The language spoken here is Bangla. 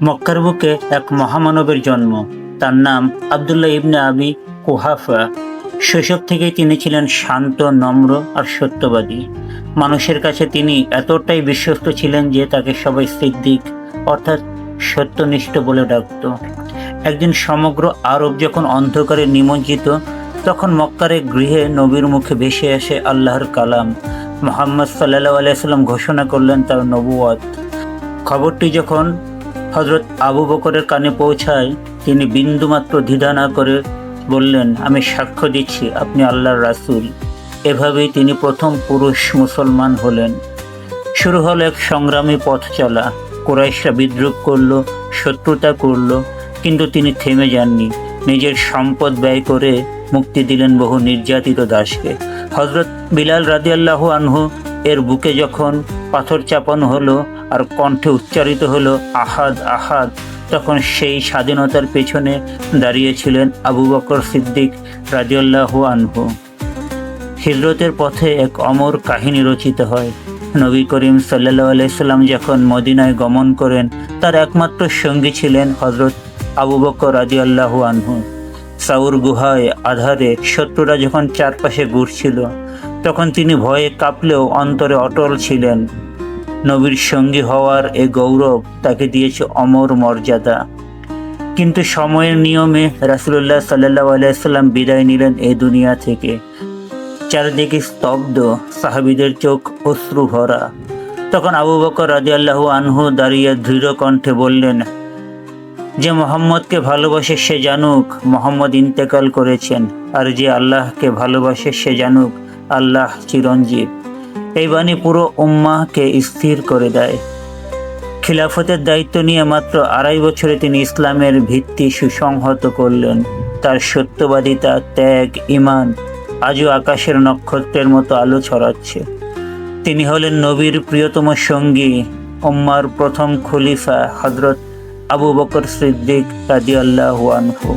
মক্কার বুকে এক মহামানবের জন্ম। তার নাম আবদুল্লাহ ইবনে আবি কুহাফা। শৈশব থেকেই তিনি ছিলেন শান্ত, নম্র আর সত্যবাদী। মানুষের কাছে তিনি এতটাই বিশ্বস্ত ছিলেন যে তাকে সবাই সিদ্দিক অর্থাৎ সত্যনিষ্ঠ বলে ডাকত। একদিন সমগ্র আরব যখন অন্ধকারে নিমজ্জিত, তখন মক্কার এক গৃহে নবীর মুখে ভেসে আসে আল্লাহর কালাম। মুহাম্মদ সাল্লাল্লাহু আলাইহি সাল্লাম ঘোষণা করলেন তার নবুয়ত। খবরটি যখন হযরত আবু বকরের কানে পৌঁছায়, তিনি বিন্দুমাত্র দ্বিধা না করে বললেন, আমি সাক্ষ্য দিচ্ছি আপনি আল্লাহর রাসূল। এভাবেই তিনি প্রথম পুরুষ মুসলমান হলেন। শুরু হলো এক সংগ্রামী পথ চলা। কুরাইশরা বিদ্রুপ করল, শত্রুতা করল, কিন্তু তিনি থেমে যাননি। নিজের সম্পদ ব্যয় করে মুক্তি দিলেন বহু নির্যাতিত দাসকে। হযরত বিলাল রাদিয়াল্লাহু আনহু এর বুকে যখন পাথর চাপানো হলো আর কণ্ঠে উচ্চারিত হলো আহাদ আহাদ, তখন সেই স্বাধীনতার পেছনে দাঁড়িয়েছিলেন আবু বকর সিদ্দিক রাদিয়াল্লাহু আনহু। হিজরতের পথে এক অমর কাহিনী রচিত হয়। নবী করিম সাল্লাল্লাহু আলাইহি সাল্লাম যখন মদিনায় গমন করেন, তার একমাত্র সঙ্গী ছিলেন হযরত আবু বকর রাদিয়াল্লাহু আনহু। সাউর গুহায় আধারে শত্রুরা যখন চারপাশে ঘুরছিল, তখন তিনি ভয়ে কাঁপলেও অন্তরে অটল ছিলেন। নবীর সঙ্গী হওয়ার এ গৌরব তাকে দিয়েছে অমর মর্যাদা। কিন্তু সময়ের নিয়মে রাসূলুল্লাহ সাল্লাল্লাহু আলাইহি সাল্লাম বিদায় নিলেন এই দুনিয়া থেকে। চারিদিকে স্তব্ধ, সাহাবীদের চোখ অশ্রু ভরা। তখন আবু বকর রাদিয়াল্লাহু আনহু দাঁড়িয়ে দৃঢ় কণ্ঠে বললেন, যে মোহাম্মদকে ভালোবাসে সে জানুক মোহাম্মদ ইন্তেকাল করেছেন, আর যে আল্লাহকে ভালোবাসে সে জানুক আল্লাহ চিরঞ্জীব। এই বাণী পুরো উম্মাহকে স্থির করে দেয়। খিলাফতের দায়িত্ব নিয়ে মাত্র 2.5 বছরে তিনি ইসলামের ভিত্তি সুসংহত করলেন। তার সত্যবাদিতা, ত্যাগ, ঈমান আজও আকাশের নক্ষত্রের মতো আলো ছড়াচ্ছে। তিনি হলেন নবীর প্রিয়তম সঙ্গী, উম্মার প্রথম খলিফা হযরত আবু বকর সিদ্দিক রাদিয়াল্লাহু আনহু।